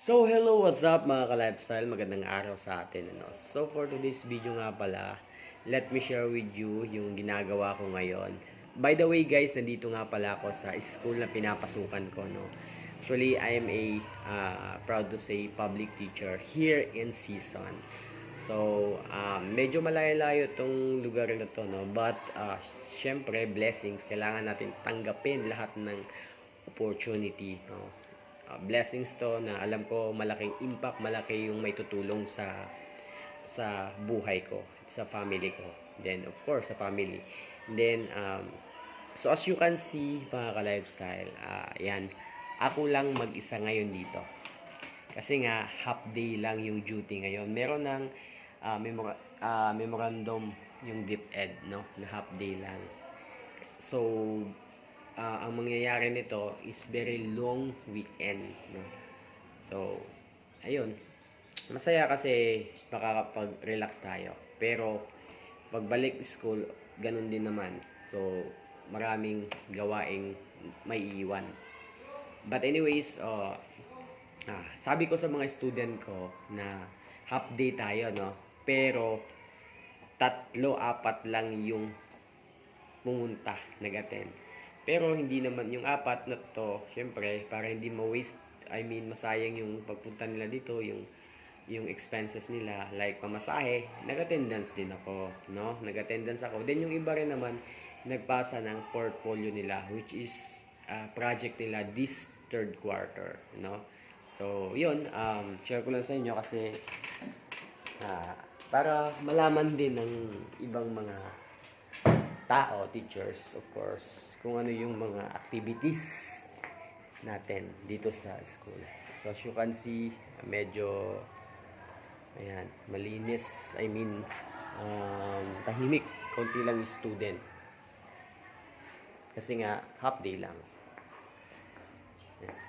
So, hello, what's up mga ka-lifestyle? Magandang araw sa atin. So, for today's video nga pala, let me share with you yung ginagawa ko ngayon. By the way guys, nandito nga pala ako sa school na pinapasukan ko. No? Actually, I am a, proud to say, public teacher here in Season. So, medyo malayo-layo itong lugar na to, no? But, syempre, blessings. Kailangan natin tanggapin lahat ng opportunity, no? Blessings to na alam ko malaking impact, malaki yung may tutulong sa buhay ko, sa family ko. Then, of course, sa family. Then, so as you can see, mga ka-lifestyle, yan, ako lang mag-isa ngayon dito. Kasi nga, half day lang yung duty ngayon. Meron ng memorandum yung DepEd, no? Na half day lang. So, ang mangyayari nito is very long weekend, no? So, ayun. Masaya kasi makakapag-relax tayo. Pero, pagbalik school, ganun din naman. So, maraming gawaing may iwan. But anyways, sabi ko sa mga student ko na half day tayo, no? Pero, 3-4 lang yung pumunta, nag-attend. Pero hindi naman yung 4 na to, syempre, para hindi ma-waste, masayang yung pagpunta nila dito, yung expenses nila, like pamasahe, nag-attendance din ako, no? Nag-attendance ako. Then yung iba rin naman, nagpasa ng portfolio nila, which is project nila this third quarter, no? So, yun, share ko lang sa inyo kasi para malaman din ng ibang mga tao, teachers, of course, kung ano yung mga activities natin dito sa school. So, as you can see, medyo, ayan, malinis, tahimik, konti lang yung student. Kasi nga, half day lang. Ayan.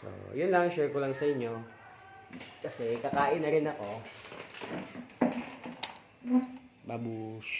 So, yun lang, share ko lang sa inyo. Kasi, kakain na rin ako. Babush.